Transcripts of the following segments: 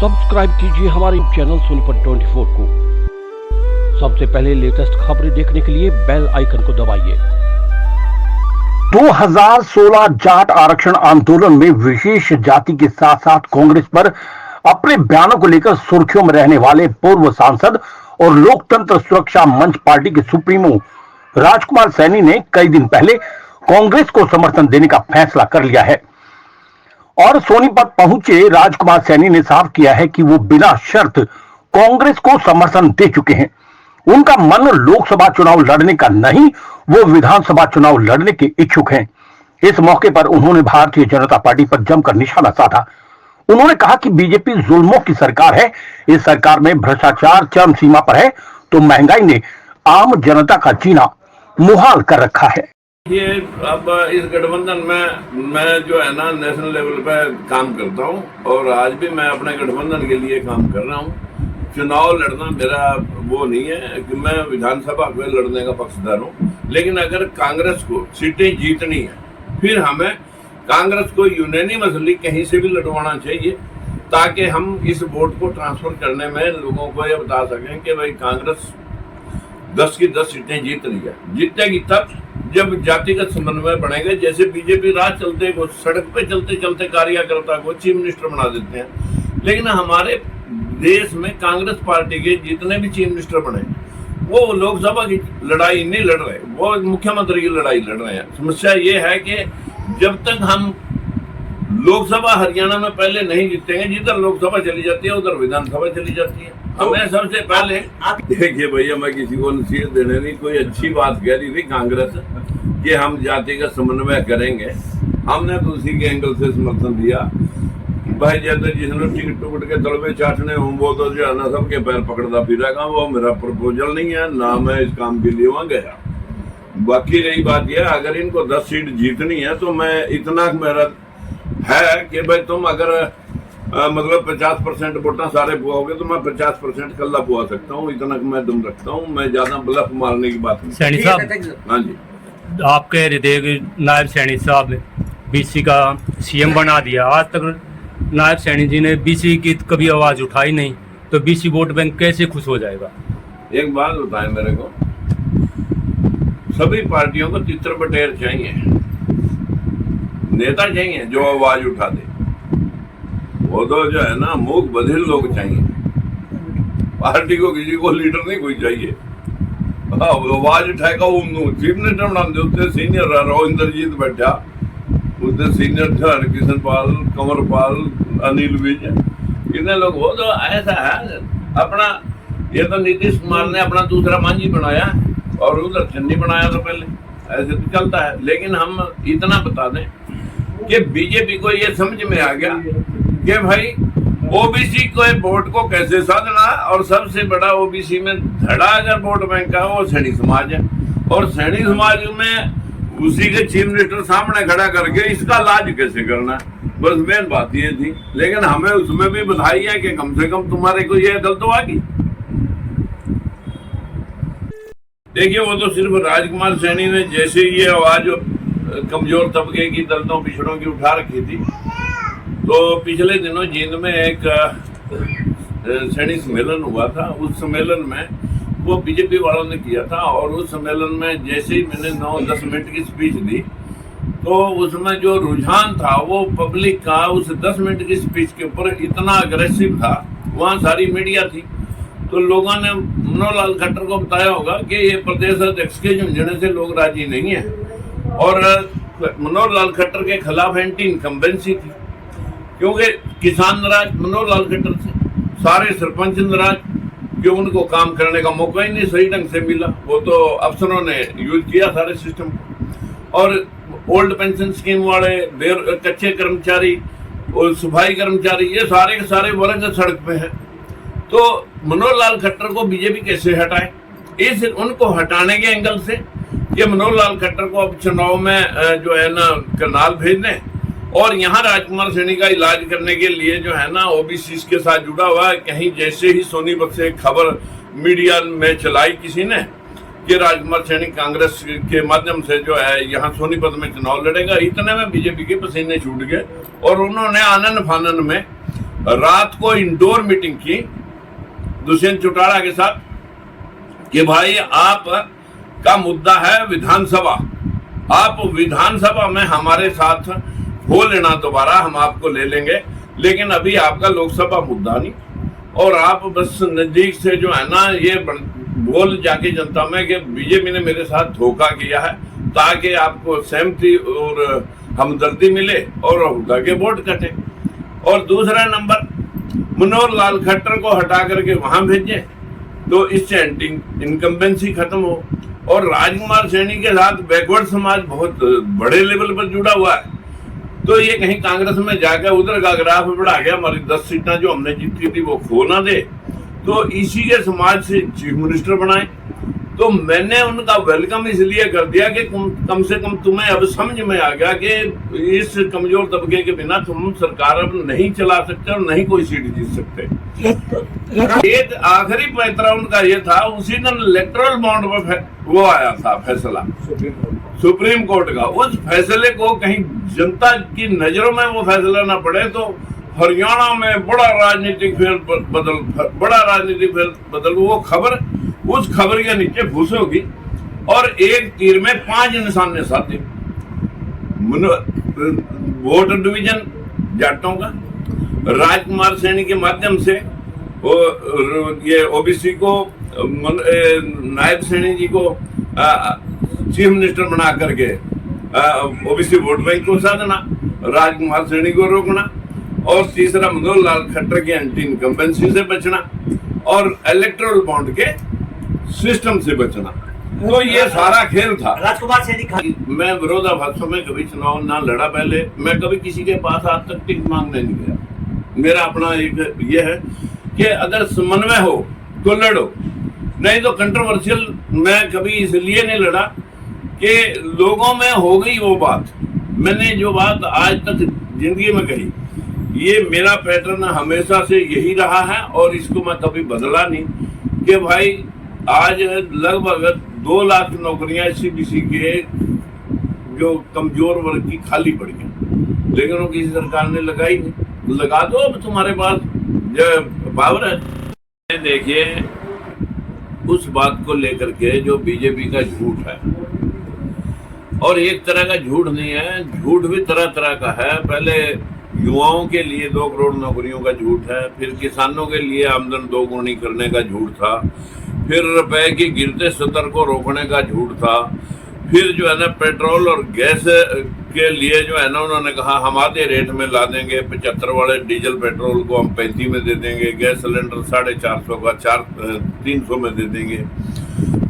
Subscribe कीजिए हमारे channel Sonipat 24 को। सबसे पहले लेटेस्ट खबरें देखने के लिए बेल आइकन को दबाइए। 2016 जाट आरक्षण आंदोलन में विशेष जाति के साथ साथ कांग्रेस पर अपने बयानों को लेकर सुर्खियों में रहने वाले पूर्व सांसद और लोकतंत्र सुरक्षा मंच पार्टी के सुप्रीमो राजकुमार सैनी ने कई दिन पहले कांग्रेस को समर्थन देने का फैसला कर लिया है और सोनीपत पहुंचे राजकुमार सैनी ने साफ किया है कि वो बिना शर्त कांग्रेस को समर्थन दे चुके हैं। उनका मन लोकसभा चुनाव लड़ने का नहीं, वो विधानसभा चुनाव लड़ने के इच्छुक हैं। इस मौके पर उन्होंने भारतीय जनता पार्टी पर जमकर निशाना साधा। उन्होंने कहा कि बीजेपी जुल्मों की सरकार है, इस सरकार में भ्रष्टाचार चरम सीमा पर है, तो महंगाई ने आम जनता का जीना मुहाल कर रखा है। ये अब इस गठबंधन में मैं जो है ना नेशनल लेवल पे काम करता हूँ और आज भी मैं अपने गठबंधन के लिए काम कर रहा हूँ। चुनाव लड़ना मेरा वो नहीं है कि मैं विधानसभा में लड़ने का पक्षधर हूँ, लेकिन अगर कांग्रेस को सीटें जीतनी है फिर हमें कांग्रेस को यूनानिमसली कहीं से भी लड़वाना चाहिए ताकि हम इस वोट को ट्रांसफर करने में लोगों को ये बता सकें कि भाई कांग्रेस 10 की 10 सीटें जीत रही है। जीतेगी तब जब जातिगत समन्वय बढ़ेगा। जैसे बीजेपी राह चलते को सड़क पे चलते चलते कार्यकर्ता को चीफ मिनिस्टर बना देते हैं, लेकिन हमारे देश में कांग्रेस पार्टी के जितने भी चीफ मिनिस्टर बने वो लोकसभा की लड़ाई नहीं लड़ रहे, वो मुख्यमंत्री की लड़ाई लड़ रहे हैं। समस्या ये है कि जब तक हम लोकसभा हरियाणा में पहले नहीं जीतेंगे, जिधर लोकसभा चली जाती है उधर विधानसभा चली जाती है। हमें सबसे पहले देखिए भैया, मैं किसी को नसीहत देने नहीं, कोई अच्छी बात कह रही थी कांग्रेस कि हम जाति का समन्वय करेंगे, हमने तो उसी के एंगल से समर्थन दिया। भाई जैसे जिसने टिकट टुकट के तलबे चाटने हों वो तो जो है ना सबके पैर पकड़ता फिरेगा, वो मेरा प्रपोजल नहीं है, ना मैं इस काम के लिए वहां गया। बाकी रही बात यह, अगर इनको 10 सीट जीतनी है तो मैं इतना मेरा है कि भाई तुम अगर मतलब 50% वोटा सारे पुआओगे तो मैं 50% कल्ला पुआ सकता हूँ, इतना मैं दम रखता हूँ। मैं ज्यादा ब्लफ मारने की बात नहीं। सैनी साहब, हाँ जी, आप कह रहे थे कि नायब सैनी साहब ने बीसी का सीएम बना दिया। आज तक नायब सैनी जी ने बीसी की कभी आवाज उठाई नहीं, तो बीसी वोट बैंक कैसे खुश हो जाएगा? एक बात बताएं मेरे को, सभी पार्टियों को तितर बटेर चाहिए, नेता चाहिए जो आवाज उठा दे। वो तो जो है ना मूक बधिर लोग चाहिए, पार्टी को किसी को लीडर नहीं कोई चाहिए। आवाज उठाएगा चीफ मिनिस्टर बना दे, उससे सीनियर रहा इंद्रजीत बैठा, उससे सीनियर थे हरकिशन पाल, कंवर पाल, अनिल विज, इतने लोग। वो तो ऐसा है अपना, ये तो नीतीश कुमार ने अपना दूसरा मांझी बनाया और उधर चन्नी बनाया तो पहले, ऐसे तो चलता है। लेकिन हम इतना बता दें कि बीजेपी को ये समझ में आ गया कि भाई ओबीसी को वोट को कैसे साधना है, और सबसे बड़ा ओबीसी में धड़ा अगर वोट बैंक का वो सैनी समाज है, और सैनी समाज में उसी के चीफ मिनिस्टर सामने खड़ा करके इसका इलाज कैसे करना है, बस मेन बात ये थी। लेकिन हमें उसमें भी बधाई है कि कम से कम तुम्हारे को ये अकल तो आ गई। देखिए, वो तो सिर्फ राजकुमार सैनी ने जैसे ये आवाज कमजोर तबके की, दलितों पिछड़ों की उठा रखी थी, तो पिछले दिनों जींद में एक सैनी सम्मेलन हुआ था। उस सम्मेलन में वो बीजेपी वालों ने किया था, और उस सम्मेलन में जैसे ही मैंने 9-10 मिनट की स्पीच दी तो उसमें जो रुझान था वो पब्लिक का उस 10 मिनट की स्पीच के ऊपर इतना अग्रेसिव था, वहाँ सारी मीडिया थी, तो लोगों ने मनोहर लाल खट्टर को बताया होगा कि ये प्रदेश अध्यक्ष के झुंझुने से लोग राजी नहीं है, और मनोहर लाल खट्टर के खिलाफ एंटी इनकम्बेंसी थी, क्योंकि किसान नाराज मनोहर लाल खट्टर से, सारे सरपंच नाराज क्यों, उनको काम करने का मौका ही नहीं सही ढंग से मिला। वो तो अफसरों ने यूज किया सारे सिस्टम को, और ओल्ड पेंशन स्कीम वाले, कच्चे कर्मचारी और सफाई कर्मचारी, ये सारे के सारे वर्ग सड़क पे है। तो मनोहर लाल खट्टर को बीजेपी कैसे हटाए? इस उनको हटाने के एंगल से कि मनोहर लाल खट्टर को अब चुनाव में जो है ना करनाल भेज दें, और यहाँ राजकुमार सैनी का इलाज करने के लिए जो है ना ओबीसी के साथ जुड़ा हुआ है। कहीं जैसे ही सोनीपत से खबर मीडिया में चलाई किसी ने कि राजकुमार सैनी कांग्रेस के माध्यम से जो है यहाँ सोनीपत में चुनाव लड़ेगा, इतने में बीजेपी के पसीने छूट गए और उन्होंने आनन फानन में रात को इंडोर मीटिंग की दुष्यंत चौटाला के साथ कि भाई आप का मुद्दा है विधानसभा, आप विधानसभा में हमारे साथ हो लेना दोबारा, हम आपको ले लेंगे, लेकिन अभी आपका लोकसभा मुद्दा नहीं, और आप बस नजदीक से जो है ना ये बोल जाके जनता में कि बीजेपी ने मेरे साथ धोखा किया है, ताकि आपको सहमति और हमदर्दी मिले और हुड्डा के वोट कटे। और दूसरा नंबर, मनोहर लाल खट्टर को हटा करके वहां भेजे तो इससे इनकम्बेंसी खत्म हो। और राजकुमार सैनी के साथ बैकवर्ड समाज बहुत बड़े लेवल पर जुड़ा हुआ है, तो ये कहीं कांग्रेस में जाकर उधर का ग्राफ बढ़ा गया, हमारी 10 सीटें जो हमने जीती थी वो खो ना दे, तो इसी के समाज से चीफ मिनिस्टर बनाए। तो मैंने उनका वेलकम इसलिए कर दिया कि कम से कम तुम्हें अब समझ में आ गया कि इस कमजोर तबके के बिना तुम सरकार अब नहीं चला सकते और नहीं कोई सीट जीत सकते। एक आखिरी पैतरा उनका ये था, उसी दिन इलेक्टोरल बॉन्ड पर वो आया था फैसला सुप्रीम कोर्ट का। उस फैसले को कहीं जनता की नजरों में वो फैसला ना पड़े तो हरियाणा में बड़ा राजनीतिक बदल वो खबर, उस खबर के नीचे घुस होगी और एक तीर में 5 निशाने साधे। वोट डिवीजन जाटों का, राजकुमार सैनी के माध्यम से वो ये ओबीसी को नायब सैनी जी को चीफ मिनिस्टर बना करके ओबीसी वोट बैंक को साधना, राजकुमार सैनी को रोकना, और तीसरा मनोहर लाल खट्टर के एंटी इनकम्बेंसी से बचना और इलेक्टोरल बॉन्ड के सिस्टम से बचना। तो ये सारा खेल था। राजकुमार सैनी, मैं विरोधाभास में कभी चुनाव ना लड़ा, पहले मैं कभी किसी के पास आज तक टिकट मांगने नहीं गया। मेरा अपना एक ये है कि अगर समन्वय हो तो लड़ो, नहीं तो कंट्रोवर्शियल मैं कभी इसलिए नहीं लड़ा कि लोगों में हो गई वो बात। मैंने जो बात आज तक जिंदगी में कही, ये मेरा पैटर्न हमेशा से यही रहा है और इसको मैं कभी बदला नहीं कि भाई आज लगभग 2 लाख नौकरियां SC/BC के जो कमजोर वर्ग की खाली पड़ी हैं, लेकिन वो किसी सरकार ने लगाई नहीं। लगा दो, अब तुम्हारे पास जो पावर है। देखिए, उस बात को लेकर के जो बीजेपी का झूठ है, और एक तरह का झूठ नहीं है, झूठ भी तरह तरह का है। पहले युवाओं के लिए 2 करोड़ नौकरियों का झूठ है, फिर किसानों के लिए आमदन 2 गुनी करने का झूठ था, फिर रुपए की गिरते स्तर को रोकने का झूठ था, फिर जो है ना पेट्रोल और गैस के लिए जो है ना उन्होंने कहा हम आधे रेट में ला देंगे, 75 वाले डीजल पेट्रोल को हम 35 में दे देंगे, गैस सिलेंडर 450 का 300 में दे देंगे,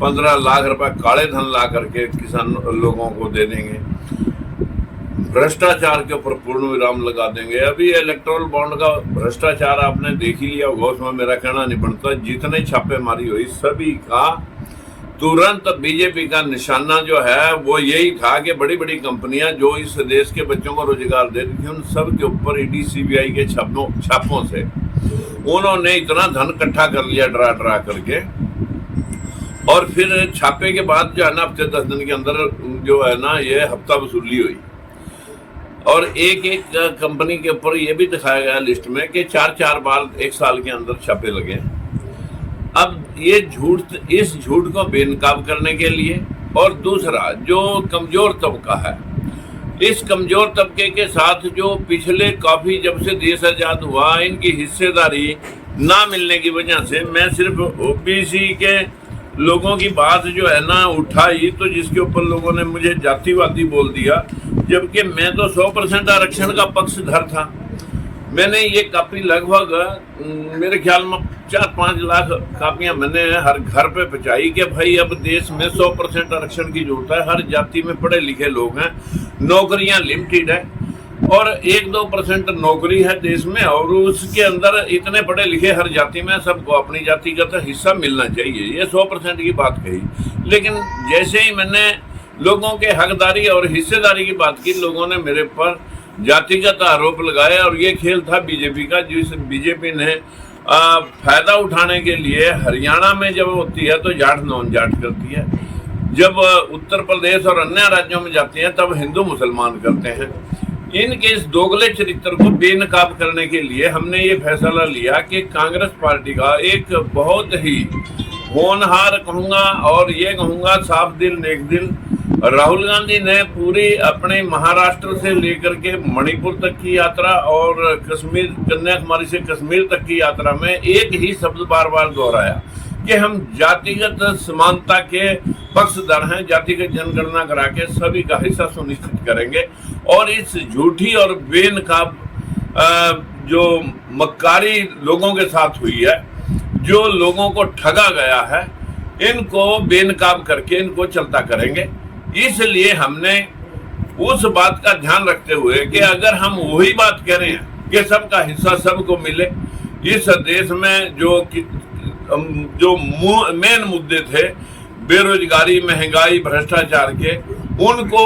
15 लाख रुपए काले धन ला करके किसान लोगों को दे देंगे, भ्रष्टाचार के ऊपर पूर्ण विराम लगा देंगे। अभी इलेक्टोरल बॉन्ड का भ्रष्टाचार आपने देख ही लिया होगा, उसमें मेरा कहना नहीं बनता। जितने छापेमारी हुई सभी का तुरंत बीजेपी का निशाना जो है वो यही था कि बड़ी बड़ी कंपनियां जो इस देश के बच्चों को रोजगार दे रही थी, उन सब के ऊपर ईडी CBI के छापों से उन्होंने इतना धन इकट्ठा कर लिया डरा डरा करके। और फिर छापे के बाद जो है ना हफ्ते 10 दिन के अंदर जो है ना ये हफ्ता वसूली हुई, और एक कंपनी के ऊपर ये भी दिखाया गया लिस्ट में कि 4 बार 1 साल के अंदर छापे लगे। अब ये झूठ, इस झूठ को बेनकाब करने के लिए, और दूसरा जो कमजोर तबका है, इस कमजोर तबके के साथ जो पिछले काफी जब से देश आजाद हुआ इनकी हिस्सेदारी ना मिलने की वजह से मैं सिर्फ OBC के लोगों की बात जो है ना उठाई, तो जिसके ऊपर लोगों ने मुझे जातिवादी बोल दिया, जबकि मैं तो 100% आरक्षण का पक्षधर था। मैंने ये कापी लगभग मेरे ख्याल में 4-5 लाख कापियां मैंने हर घर पे पहुंचाई कि भाई अब देश में 100% आरक्षण की जरूरत है, हर जाति में पढ़े लिखे लोग हैं, नौकरियां लिमिटेड है और 1-2% नौकरी है देश में, और उसके अंदर इतने पढ़े लिखे हर जाति में, सबको अपनी जातिगत हिस्सा मिलना चाहिए। ये 100% की बात कही, लेकिन जैसे ही मैंने लोगों के हकदारी और हिस्सेदारी की बात की, लोगों ने मेरे पर जातिगत आरोप लगाए। और ये खेल था बीजेपी का, जिस बीजेपी ने फायदा उठाने के लिए हरियाणा में जब होती है तो जाट नॉन जाट करती है, जब उत्तर प्रदेश और अन्य राज्यों में जाती है तब हिंदू मुसलमान करते हैं। इनके इस दोगले चरित्र को बेनकाब करने के लिए हमने ये फैसला लिया कि कांग्रेस पार्टी का एक बहुत ही होनहार कहूंगा और ये कहूंगा साफ दिल नेक दिल राहुल गांधी ने पूरी अपने महाराष्ट्र से लेकर के मणिपुर तक की यात्रा और कश्मीर कन्याकुमारी से कश्मीर तक की यात्रा में एक ही शब्द बार बार दोहराया कि हम जातिगत समानता के पक्षधर हैं, जातिगत जनगणना करा के सभी का हिस्सा सुनिश्चित करेंगे। और इस झूठी और बेनकाब जो मक्कारी लोगों के साथ हुई है, जो लोगों को ठगा गया है, इनको बेनकाब करके इनको चलता करेंगे। इसलिए हमने उस बात का ध्यान रखते हुए कि अगर हम वही बात कह रहे हैं कि सबका हिस्सा सबको मिले, इस देश में जो मेन मुद्दे थे बेरोजगारी, महंगाई, भ्रष्टाचार के, उनको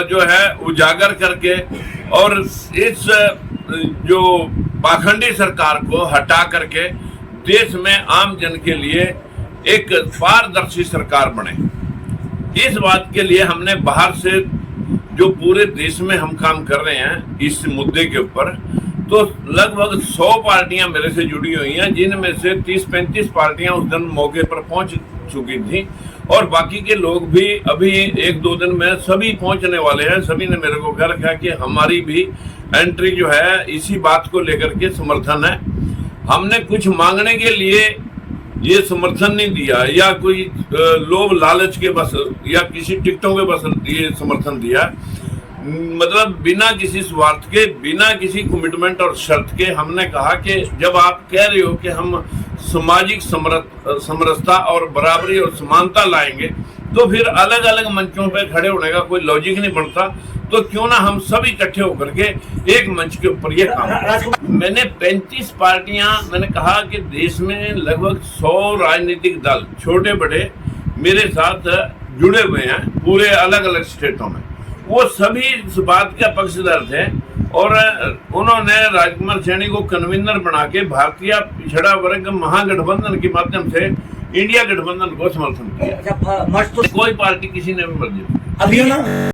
जो है उजागर करके और इस जो पाखंडी सरकार को हटा करके देश में आम जन के लिए एक पारदर्शी सरकार बने, इस बात के लिए हमने बाहर से जो पूरे देश में हम काम कर रहे हैं इस मुद्दे के ऊपर, तो लगभग 100 पार्टियां मेरे से जुड़ी हुई हैं, जिनमें से 30-35 पार्टियां उस दिन मौके पर पहुंच चुकी थी और बाकी के लोग भी अभी 1-2 दिन में सभी पहुंचने वाले हैं। सभी ने मेरे को कह रखा है कि हमारी भी एंट्री जो है इसी बात को लेकर के समर्थन है। हमने कुछ मांगने के लिए ये समर्थन नहीं दिया या कोई लोभ लालच के बस या किसी टिकटों के बस ये समर्थन दिया, मतलब बिना किसी स्वार्थ के, बिना किसी कमिटमेंट और शर्त के। हमने कहा कि जब आप कह रहे हो कि हम सामाजिक समरसता और बराबरी और समानता लाएंगे, तो फिर अलग अलग मंचों पे खड़े होने का कोई लॉजिक नहीं बनता, तो क्यों ना हम सब इकट्ठे होकर के एक मंच के ऊपर ये काम करें। मैंने 35 पार्टियां, मैंने कहा कि देश में लगभग 100 राजनीतिक दल छोटे बड़े मेरे साथ जुड़े हुए हैं पूरे अलग अलग स्टेटों में, वो सभी इस बात के पक्षधर थे और उन्होंने राजकुमार सैनी को कन्वीनर बना के भारतीय पिछड़ा वर्ग महागठबंधन के माध्यम से इंडिया गठबंधन को समर्थन किया। कोई पार्टी किसी ने भी मर्जी